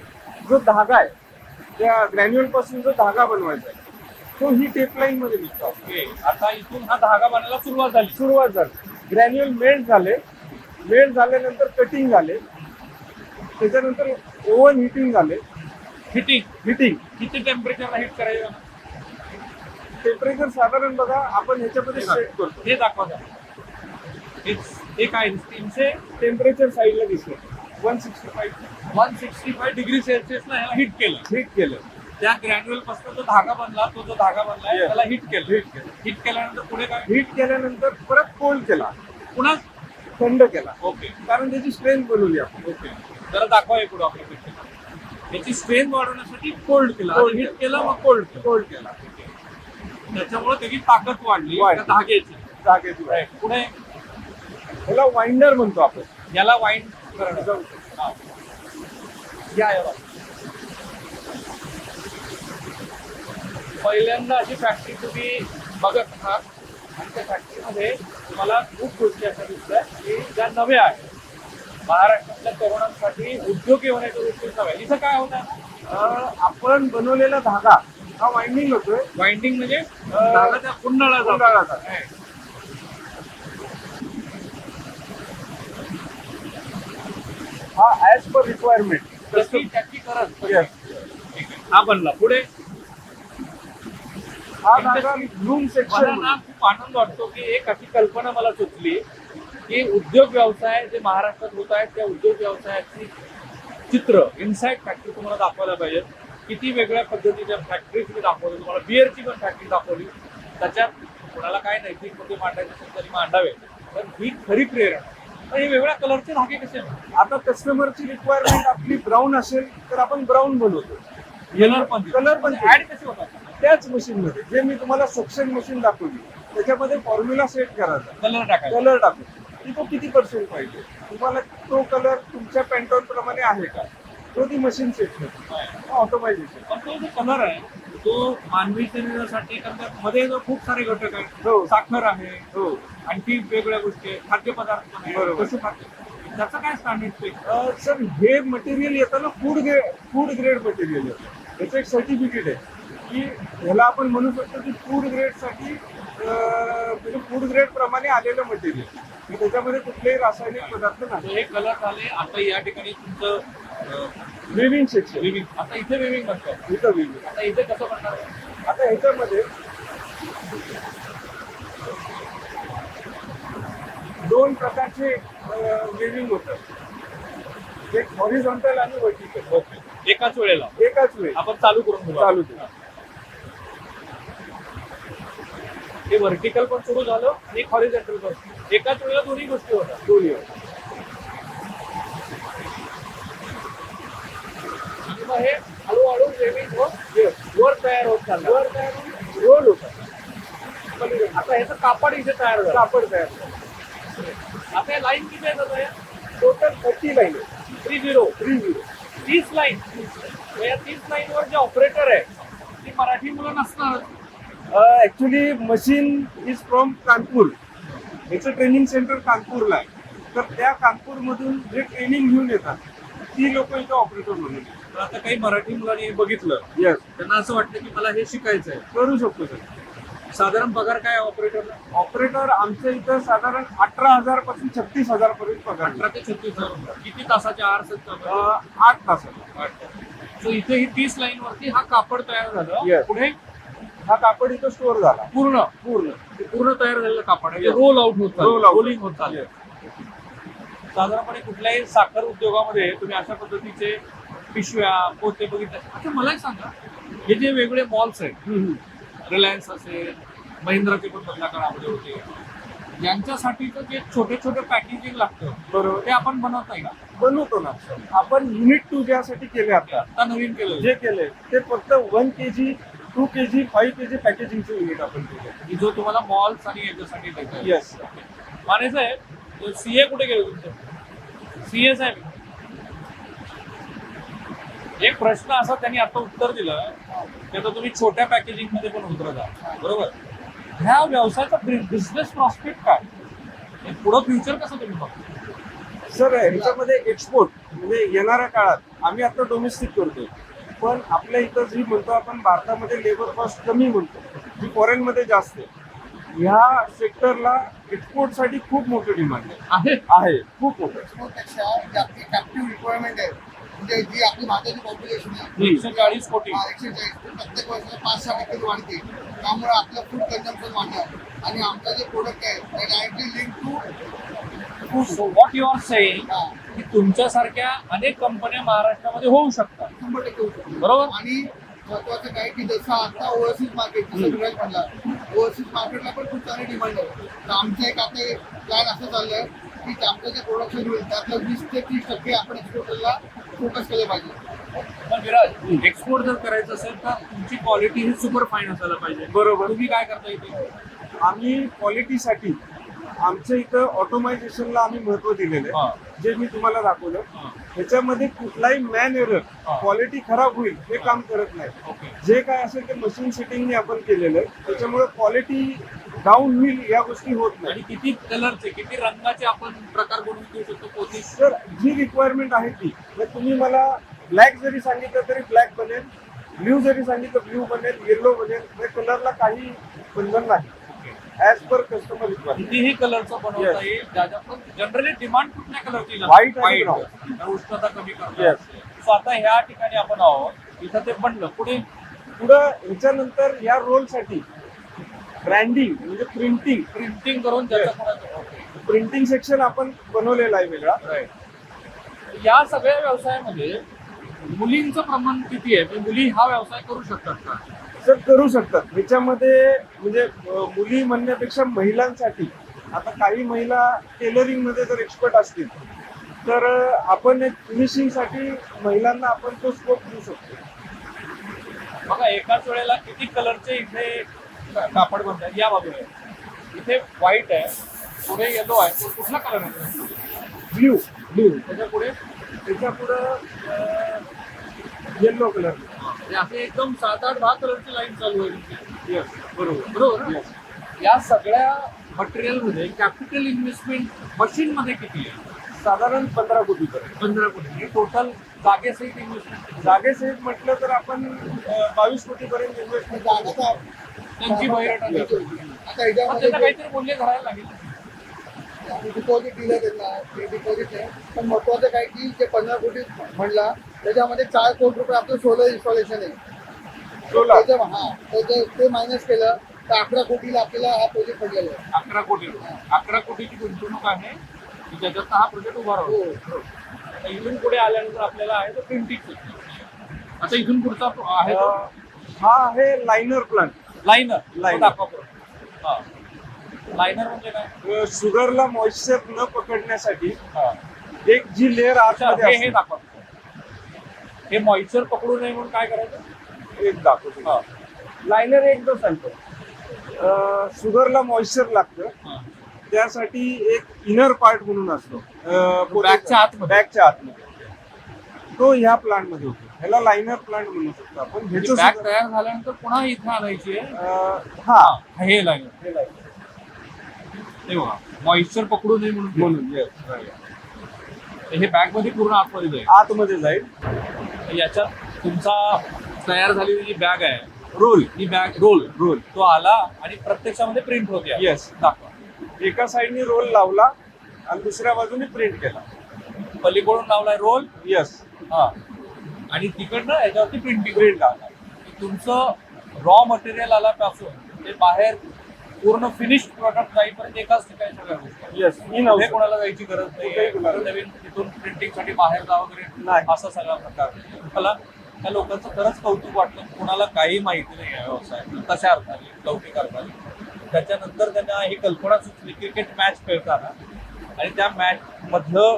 जो धागा आहे त्या ग्रॅन्युअल पासून जो धागा बनवायचा आहे तो ही टेपलाईन मध्ये निघतो. ओके. आता इथून हा धागा बनायला सुरुवात झाली. ग्रॅन्युअल मेल्ट झाल्यानंतर कटिंग झाले. त्याच्यानंतर ओव्हन हिटिंग झाले. हिटिंग किती टेम्परेचरला हिट करायचं? टेम्परेचर साधारण बघा आपण ह्याच्यामध्ये सेट करतो. हे दाखवा. हे काय 300 टेम्परेचर साईडला दिसलं 165 डिग्री सेल्सिअसला ह्याला हिट केलं. त्या ग्रॅन्युअल पासून जो धागा बनला तो जो धागा बनला त्याला हिट केलं. हिट केल्यानंतर पुढे काय? हीट केल्यानंतर परत कोल्ड केला, पुन्हा थंड केला, ओके कारण त्याची स्ट्रेंथ बनवली आपण. ओके जरा दाखवा हे पुढे आपल्या पिक्चर. याची स्ट्रेंथ वाढवण्यासाठी कोल्ड केला, हिट केलं मग कोल्ड केला. त्याच्यामुळे त्याची ताकद वाढली वाढली. त्या धाग्याची. जागेची पुढे ह्याला वाइंडर म्हणतो आपण. याला वाईंड करणं. हा. या या बाजूला. पहिल्यांदा अशी फॅक्टरी तुम्ही बघत आहात आणि त्या फॅक्टरीमध्ये तुम्हाला खूप गोष्टी अशा दिसतात की ज्या नव्या आहेत. महाराष्ट्रातल्या तरुणांसाठी उद्योगी होण्याच्या गोष्टी नव्या. इथं काय होतं? आपण बनवलेला धागा हा वाइंडिंग होतोय. वाइंडिंग म्हणजे धागा त्या कुंडाळा कुंडाळाचा. हा ऍज पर रिक्वायरमेंट. जशी त्याची गरज. हा बनला. पुढे हा धागा लूम मला सेक्शन. ना खूप आनंद वाटतो की एक अशी कल्पना मला सुचली की उद्योग व्यवसाय जे महाराष्ट्रात होत आहेत त्या उद्योग व्यवसायाची चित्र इनसाइड फॅक्टरी तुम्हाला दाखवायला पाहिजे. किती वेगळ्या पद्धतीच्या फॅक्टरीज मी दाखवली तुम्हाला. बिअरची पण फॅक्टरी दाखवली. त्याच्यात कोणाला काय नैतिक मुद्दे मांडायचे असेल तरी मांडावे, पण ही खरी प्रेरणा. पण हे वेगळ्या कलरचे धागे कसे? आता कस्टमरची रिक्वायरमेंट आपली ब्राऊन असेल तर आपण ब्राऊन बनवतो. कलर पण ऍड कसे होतात? त्याच मशीन मध्ये जे मी तुम्हाला सक्शन मशीन दाखवली त्याच्यामध्ये फॉर्म्युला सेट करायचा, कलर टाकायचा. कलर टाकून की तो किती पर्सेंट पाहिजे तुम्हाला, तो कलर तुमच्या पॅन्टॉन प्रमाणे आहे का, तो ती मशीन सेट करते ऑटोमायझेशन. पण तो जो कलर आहे तो मानवी शरीरासाठी मध्ये जो खूप सारे घटक आहेत. हो. साखर आहे, हो आणखी वेगळ्या गोष्टी आहेत, खाद्यपदार्थ पण आहेत. बरोबर. पशु खाद्य. त्याचं काय स्टँडर्ड? सर हे मटेरियल येतं ना फूड ग्रेड मटेरियल येतं. त्याचं एक सर्टिफिकेट आहे की ह्याला आपण म्हणू शकतो की फूड ग्रेडसाठी म्हणजे फूड ग्रेड प्रमाणे आलेलं मटेरियल. त्याच्यामध्ये कुठलेही रासायनिक पदार्थ नाही. हे कलर झाले. आता या ठिकाणी तुमचं वेविंग सेक्शन. विविंग. आता इथे विविंग बनतं. इथं वेविंग. आता इथे कसं बनणार? आता ह्याच्यामध्ये दोन प्रकारचे वेविंग होतात, एक हॉरिझॉन्टल आणि व्हर्टिकल. ओके. एकाच वेळेला एकाच वेळी आपण चालू करून घेऊ. चालू केलं. हे व्हर्टिकल पण सुरू झालं आणि हॉरिझॉन्टल पण. एकाच वेळेला दोन्ही गोष्टी होतात. दोन्ही आणि मग हे हळूहळू वेविंग वर तयार होत चाललं. वर तयार होऊन रोल होतात. आता ह्याचं कापड इथे तयार झालं. कापड तयार होतं. आता हे लाईन किती आहे? Total 30 line 30 30 line. या 30 लाईनवर जे ऑपरेटर आहे ती मराठी मुलं नसणार. Actually machine is from Kanpur. याचं ट्रेनिंग सेंटर कानपूरला आहे. तर त्या कानपूरमधून जे ट्रेनिंग घेऊन येतात ती लोक इथं ऑपरेटर म्हणून येतात. तर आता काही मराठी मुलांनी हे बघितलं, येस, त्यांना असं वाटतं की मला हे शिकायचं आहे. करू शकतो सर. साधारण पगार काय ऑपरेटरला? ऑपरेटर आमच्या इथं साधारण 18,000 पासून 36,000 पर्यंत पगार 18 ते 36,000. किती तासाचे आर्स आहेत? 8 तासाचा. सो इथे ही 30 लाईन वरती हा कापड तयार झालं. Yes. पुढे हा कापड इथं स्टोअर झाला पूर्ण पूर्ण तयार झालेलं कापड आहे. Yes. रोल आउट होत Roll out. रोलिंग होत चाललं. साधारणपणे कुठल्याही साखर उद्योगामध्ये तुम्ही अशा पद्धतीचे पिशव्या पोते बघितले. आता मला एक सांगा, हे जे वेगळे मॉल्स आहेत, रिलायन्स असेल, महिंद्राचे पण मधल्या काळामध्ये होते, यांच्यासाठीचं जे छोटे छोटे पॅकेजिंग लागतं बरोबर, ते आपण बनवत नाही का? बनवतो ना. आपण युनिट 2 ज्यासाठी केले आता नवीन केलं जे केले ते फक्त 1 kg 2 kg 5 kg पॅकेजिंगचे युनिट आपण केले. की जो तुम्हाला मॉल्स आणि याच्यासाठी देतात. येस. माने साहेब, सीए कुठे गेले तुमचं? सीए साहेब, एक प्रश्न असा त्यांनी आता उत्तर दिलं की आता तुम्ही छोट्या पॅकेजिंग मध्ये पण उतरत आहात, बरोबर? ह्या व्यवसायाचा बिझनेस प्रॉस्पेक्ट काय? पुढं फ्युचर कसं तुम्ही बघता? सर ह्याच्यामध्ये एक्सपोर्ट म्हणजे येणाऱ्या काळात आम्ही आता डोमेस्टिक करतोय, पण आपल्या इथं जी म्हणतो आपण भारतामध्ये लेबर कॉस्ट कमी म्हणतो, जी फॉरेनमध्ये जास्त आहे. ह्या सेक्टरला एक्सपोर्टसाठी खूप मोठं डिमांड आहे खूप मोठं. एक्सपोर्टपेक्षा जी आपली कॅप्टिव्ह रिक्वायरमेंट आहे, म्हणजे जी आपली भारताची पॉप्युलेशन आहे 140 कोटी. 140 प्रत्येक वर्षाला 5-6% वाढते. त्यामुळे आपलं फूड कन्झम्पन वाढणार आणि आमचं जे प्रोडक्ट आहे ते directly link to what you are saying की तुमच्यासारख्या अनेक कंपन्या महाराष्ट्रामध्ये होऊ शकतात, 100% होऊ शकतो. बरोबर? आणि महत्वाचं काय की जसं आता ओव्हरसीज मार्केट जसं विराज म्हणला, ओव्हरसीज मार्केटला पण खूप चांगली डिमांड आहे. तर आमचं एक आता प्लॅन असं चाललंय की आपलं जे प्रोडक्शन होईल त्यातलं 20 ते 30% आपण एक्सपोर्टरला फोकस केलं पाहिजे. पण विराज, एक्सपोर्ट जर करायचं असेल तर तुमची क्वालिटी ही सुपर फाईन असायला पाहिजे. बरोबर. तुम्ही काय करता इथे? आम्ही क्वालिटीसाठी आमच्या इथं ऑटोमायझेशनला आम्ही महत्व दिलेलं आहे, जे मी तुम्हाला दाखवलं. ह्याच्यामध्ये कुठलाही मॅन एरर क्वालिटी खराब होईल हे काम करत नाही. जे काय असेल ते मशीन सेटिंगने आपण केलेलं आहे, त्याच्यामुळे क्वालिटी डाऊन होईल या गोष्टी होत नाही. आणि किती कलरचे, किती रंगाचे आपण प्रकार बनवून देऊ शकतो पोती? तर जी रिक्वायरमेंट आहे ती, जर तुम्ही मला ब्लॅक जरी सांगितलं तरी ब्लॅक बनेल, ब्ल्यू जरी सांगितलं ब्ल्यू बनेल, येलो बनेल. कलरला काही बंधन नाही, ऍज पर कस्टमर रिक्वायरमेंट. कितीही कलरचं बनवता येईल. ज्याच्या पण जनरली डिमांड कुठल्या कलरची? White आणि brown. तर उष्णता कमी करतो. Yes. सो आता ह्या ठिकाणी आपण आहोत, इथं ते बनलं. पुढे पुढं ह्याच्यानंतर या रोलसाठी ब्रँडिंग म्हणजे प्रिंटिंग प्रिंटिंग करून त्याचा कोणाचं प्रिंटिंग सेक्शन आपण बनवलेलं आहे वेगळा. या सगळ्या व्यवसायामध्ये मुलींचं प्रमाण किती आहे? म्हणजे मुली हा व्यवसाय करू शकतात का? सर करू शकतात. ह्याच्यामध्ये म्हणजे मुली म्हणण्यापेक्षा महिलांसाठी आता काही महिला टेलरिंग मध्ये जर एक्सपर्ट असतील तर आपण एक फिनिशिंगसाठी महिलांना आपण तो स्कोप देऊ शकतो. बघा, एकाच वेळेला किती कलरचे इथे कापड बनतात. या बाजूला इथे व्हाईट आहे, पुढे येलो आहे. कुठला कलर आहे? ब्ल्यू. त्याच्या पुढे त्याच्या पुढं येलो कलर. असे एकदम 7-8-10 कलरची लाईन चालू आहे. येस, बरोबर. बरोबर ना? या सगळ्या मटेरियल मध्ये कॅपिटल इन्व्हेस्टमेंट मशीन मध्ये किती आहे? साधारण 15 कोटी पर्यंत. 15 कोटी. टोटल जागेसहित इन्व्हेस्टमेंट जागेसहित म्हटलं तर आपण 22 कोटी पर्यंत इन्व्हेस्टमेंट. जागा त्यांची बैठक आता त्याचं ह्याच्यामध्ये काहीतरी मूल्य धरायला लागेल. डिपॉझिट दिलं त्यांना, ते डिपॉझिट आहे. पण महत्वाचं काय की जे 15 कोटी म्हणला त्याच्यामध्ये 4 कोटी रुपये आपलं सोलर इन्स्टॉलेशन आहे. ते मायनस केलं तर 11 कोटीला आपल्याला हा प्रोजेक्ट पडलेला आहे. 11 कोटी. 11 कोटीची गुंतवणूक आहे की ज्याच्यात हा प्रोजेक्ट उभा राहतो. आता इथून पुढे आल्यानंतर आपल्याला आहे तो प्रिंटिंग. आता इथून पुढचा आहे तो हा आहे लायनर प्लांट. लायनर दाखवा. लायनर म्हणजे काय? शुगरला मॉइश्चर न पकडण्यासाठी एक जी लेअर आतमध्ये हे असते. दाखवा. हे मॉइश्चर पकडू नये म्हणून काय करायचं? एक दाखवतो. लायनर एकदा सांगतो. शुगरला मॉइश्चर लागतं, त्यासाठी एक इनर पार्ट म्हणून असतो बॅगच्या आतमध्ये. बॅगच्या आतमध्ये. तो ह्या प्लांट मध्ये होतो. ह्याला लायनर प्लांट म्हणू शकतो आपण. ह्याचं बॅग सुद्धा- तयार झाल्यानंतर पुन्हा इथे आणायची आहे. हा हे लायनर. हे बघा, मॉइश्चर पकडू नये म्हणून. म्हणून yes, right. हे बॅग मध्ये पूर्ण आतमध्ये जाईल. आतमध्ये जाईल. याच्यात तुमचा तयार झालेली जी बॅग आहे, रोल. ही बॅग रोल तो आला आणि प्रत्यक्षामध्ये प्रिंट होते. Yes. दाखवा. एका साईडने रोल लावला आणि दुसऱ्या बाजूने प्रिंट केला. पलीकडून लावलाय रोल. येस. हा. आणि तिकडनं याच्यावरती प्रिंट लावला. तुमचं रॉ मटेरियल आल्यापासून ते बाहेर पूर्ण फिनिश्ड प्रॉडक्ट जाईपर्यंत एकाच ठिकाणी सगळ्या गोष्टी. येस. पुढे कोणाला जायची गरज कुठेही नाही. नवीन तिथून प्रिंटिंग साठी बाहेर जावं वगैरे नाही. असा सगळा प्रकार. मला त्या लोकांचं खरंच कौतुक वाटलं. कोणाला काही माहिती नाही या व्यवसायात कशा अर्थाने लौकिक अर्थाने. त्याच्यानंतर त्यांना ही कल्पना सुचली क्रिकेट मॅच खेळताना, आणि त्या मॅच मधलं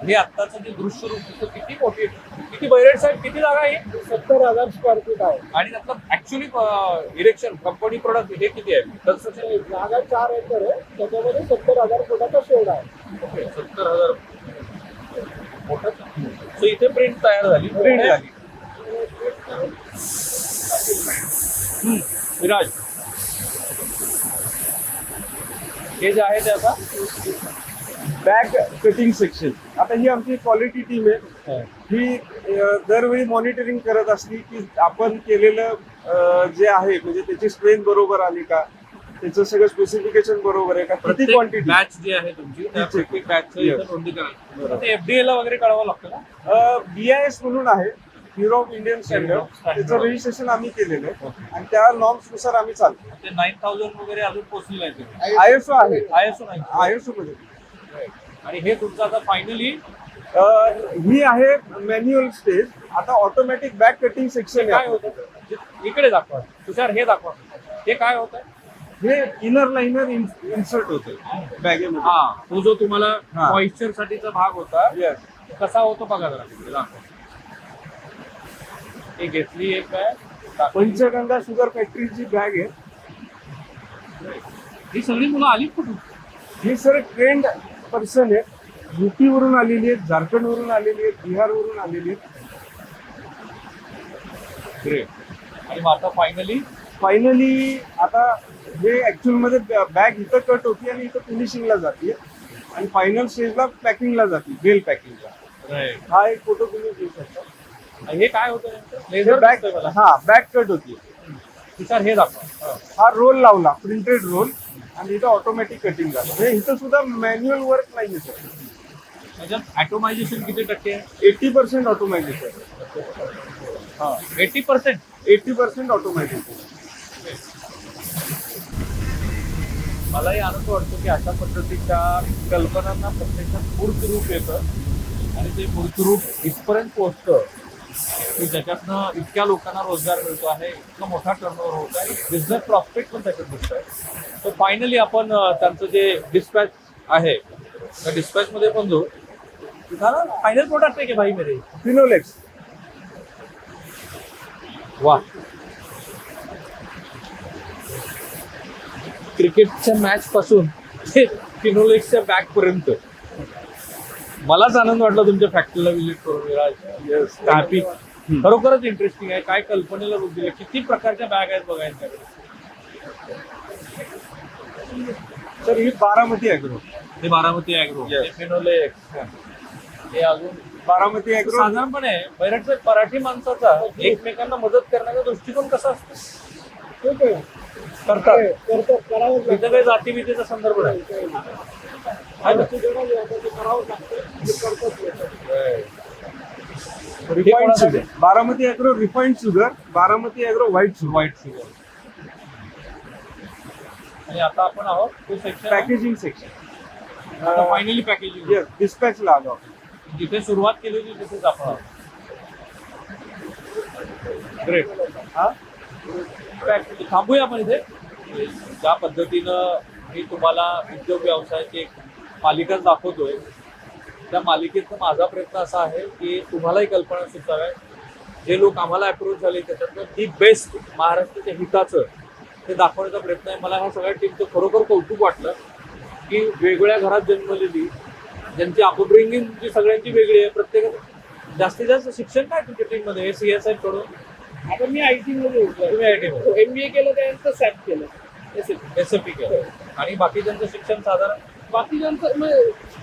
हे आत्ताचं जे दृश्य रूप दिसतं किती मोठी, किती बैरेट साहेब, किती जागा आहे? 70,000 स्क्वेअर फीट आहे. आणि त्यातलं ऍक्च्युली इरेक्शन कंपनी प्रोडक्ट हे किती आहे? कन्स्ट्रक्शन जागा 4 एकर आहे, त्याच्यामध्ये 70,000 फुटाचा शेड आहे. ओके, 70,000 मोठं. सो इथे प्रिंट तयार झाली. विराज, हे जे आहे ते आता बॅग कटिंग सेक्शन. आता ही आमची क्वालिटी टीम आहे. ही दरवेळी मॉनिटरिंग करत असली की आपण केलेलं जे आहे म्हणजे त्याची स्ट्रेंथ बरोबर आली का, त्याचं सगळं स्पेसिफिकेशन बरोबर आहे का, किती क्वांटिटी. बॅच जी आहे तुमची त्या प्रत्येक बॅचचं इथं नोंदणी करायची. ते FDA ला वगैरे कळवावं लागतं ना? BIS म्हणून आहे, ब्युरो ऑफ इंडियन स्टँडर्ड. त्याचं रजिस्ट्रेशन आम्ही केलेलं आहे आणि त्या नॉर्म्स नुसार आम्ही चालतो. ते 9,000 वगैरे अजून पोहोचलेलं आहे. ISO आहे. ISO नाही. ISO मध्ये. आणि हे तुमचं आता फायनली ही आहे मॅन्युअल स्टेज. आता ऑटोमॅटिक बॅक कटिंग सेक्शन काय होतं इकडे दाखवा तुषार, हे दाखवा हे काय होत आहे. हे इनर लाइनर इन्सर्ट होते बॅगेमध्ये. हा तो जो तुम्हाला हा. मॉइश्चर साठीचा भाग होता कसा होतो बघा जरा तिकडे दाखवा. हे घेतली एक काय पंचगंगा शुगर फॅक्टरीची बॅग आहे. ही सगळी मुलं आली कुठून. ही सर ट्रेंड पर्सन आहे. युपी वरून आलेली आहेत, झारखंड वरून आलेली आहेत, बिहार वरून आलेली आहेत. ग्रेट. आणि मग आता फायनली आता हे ऍक्च्युअल मध्ये बॅग इथं कट होती आणि इथं फिनिशिंगला जाते आणि फायनल स्टेजला पॅकिंगला जाते, बेल पॅकिंगला. हा एक फोटो तुम्ही घेऊ शकता. हे काय होतं बॅग बॅग कट होती. तुषार हे दाखवा. हा रोल लावला, प्रिंटेड रोल, आणि इथं ऑटोमॅटिक कटिंग झालं. म्हणजे इथं सुद्धा मॅन्युअल वर्क नाहीये सर. त्याच्यात ॲटोमायझेशन किती टक्के आहे. 80% ऑटोमॅटिक. हा 80%. 80% ऑटोमॅटिक. मलाही आनंद वाटतो की अशा पद्धतीच्या कल्पनांना प्रत्यक्षात मूर्त रूप येतं आणि ते मूर्त रूप इथपर्यंत पोहोचतं की ज्याच्यातनं इतक्या लोकांना रोजगार मिळतो आहे, इतका मोठा टर्नओव्हर होत आहे, बिझनेस प्रॉस्पेक्ट पण त्याच्यात दिसत आहे. तर फायनली आपण त्यांचं जे डिस्पॅच आहे त्या डिस्पॅचमध्ये पण जाऊ. फायनल प्रोडक्ट आहे की भाई मेरे फिनोलेक्स. वा. क्रिकेटच्या मॅच पासून ते फिनोलेक्सच्या बॅग पर्यंत मलाच आनंद वाटला तुमच्या फॅक्टरीला व्हिजिट करून. विराज हॅपी. खरोखरच इंटरेस्टिंग आहे. काय कल्पनेला रूप दिलं. किती प्रकारच्या बॅग आहेत बघायच्या. सर ही बारामती ॲग्रो. हे बारामती ॲग्रो, हे फिनोलेक्स, हे अजून बारामती ॲग्रो. साधारणपणे बैरटचा मराठी माणसाचा एकमेकांना मदत करण्याचा दृष्टिकोन कसा असतो. करतात तिथे काही जातीभीतीचा संदर्भ नाही. Refined sugar. Baramati agro refined sugar, Baramati agro white sugar. आणि आता आपण आहोत तो section packaging section. Finally packaging. डिस्पॅचला आलो. जिथे सुरुवात केली होती तिथेच आपण आहोत. ग्रेट. हा थांबूया आपण इथे. ज्या पद्धतीनं मी तुम्हाला उद्योग व्यवसायाची एक मालिकाच दाखवतोय, त्या मालिकेचा माझा प्रयत्न असा आहे की तुम्हालाही कल्पना सुचाव्या. जे लोक आम्हाला अप्रोच झाले त्याच्यातनं दी बेस्ट महाराष्ट्राच्या हिताचं ते दाखवण्याचा प्रयत्न आहे. मला ह्या सगळ्या टीमचं खरोखर कौतुक वाटलं की वेगवेगळ्या घरात जन्मलेली, ज्यांची अपब्रिंगिंग जी सगळ्यांची वेगळी आहे. प्रत्येक जास्तीत जास्त शिक्षण काय तुमच्या टीममध्ये. हे CSI कडून. आता मी IT मध्ये होतो. तुम्ही IT मध्ये MBA केलं, त्यानंतर SAP केलं, SAP केलं. आणि बाकीच्यांचं शिक्षण साधारण बाकीच्यांचं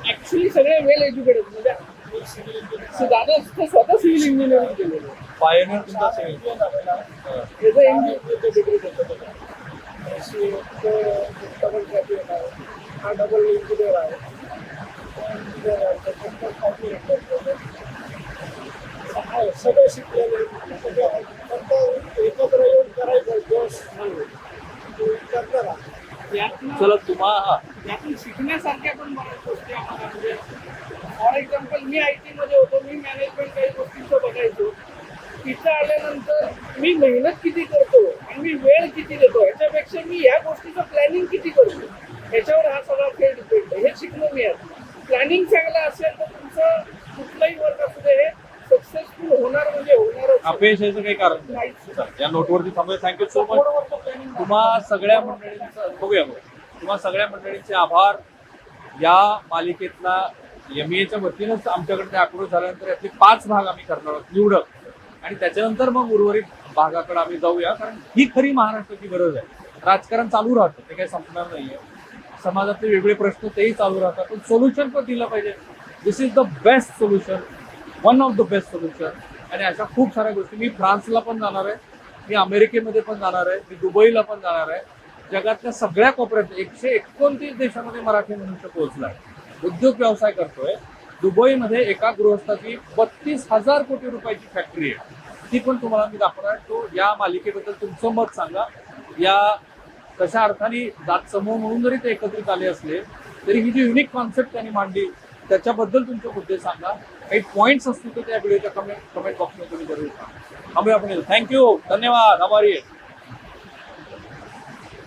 ऍक्च्युली सगळे वेल एज्युकेटेड. म्हणजे दादा स्वतः सिव्हिल इंजिनिअरिंग केलेलं. पायनियर तुमचा सिव्हिल. त्याचं MBA डिग्री होतं. हा डबल इंजिनियर आहे. सगळे शिकलेले, एकत्र येऊन करायचं जोश चला तुम्हाला यातून शिकण्यासारख्या पण बऱ्याच गोष्टी आम्हाला. म्हणजे फॉर एक्झाम्पल मी IT मध्ये होतो, मी मॅनेजमेंट काही गोष्टींचं बघायचो. तिथं आल्यानंतर मी मेहनत किती करतो आणि मी वेळ किती देतो, याच्यापेक्षा मी या गोष्टीचं प्लॅनिंग किती करतो याच्यावर हा सगळा खेळ डिपेंड आहे. हे शिकलो मी. प्लॅनिंग चांगलं असेल तर तुमचं कुठलाही वर्क असू दे हे सक्सेसफुल होणार म्हणजे होणारच. अपयश याचं काही कारण नाही. या नोटवरती थांबूया. Thank you so much. तुम्हा सगळ्या मंडळींचं बघूया. तुम्हा सगळ्या मंडळींचे आभार. या मालिकेतला MEAच्या वतीनंच आमच्याकडे ते अप्रोच झाल्यानंतर यातले 5 भाग आम्ही करणार आहोत निवडक, आणि त्याच्यानंतर मग उर्वरित भागाकडे आम्ही जाऊया. कारण ही खरी महाराष्ट्राची गरज आहे. राजकारण चालू राहतं, ते काही संपणार नाहीये. समाजातले वेगळे प्रश्न तेही चालू राहतात, पण सोल्युशन पण दिलं पाहिजे. This is the best solution, one of the best solution. आणि अशा खूप साऱ्या गोष्टी. मी फ्रान्सला पण जाणार आहे, मी अमेरिकेमध्ये पण जाणार आहे, मी दुबईला पण जाणार आहे. जगातल्या सगळ्या कोपऱ्यात 129 देशामध्ये मराठी मनुष्य पोहोचलाय, उद्योग व्यवसाय करतोय. दुबईमध्ये एका गृहस्थाची 32,000 कोटी रुपयाची फॅक्टरी आहे. ती पण तुम्हाला मी दाखवणार. तो या मालिकेबद्दल तुमचं मत सांगा. या कशा अर्थाने जात समूह म्हणून जरी ते एकत्रित आले असले तरी ही जी युनिक कॉन्सेप्ट त्यांनी मांडली त्याच्याबद्दल तुमचे मुद्दे सांगा. काही पॉईंट्स असतील तर त्या व्हिडिओच्या कमेंट बॉक्समध्ये तुम्ही जरूर सांगा. थांबूया आपण. थँक्यू, धन्यवाद, आभारी आहे.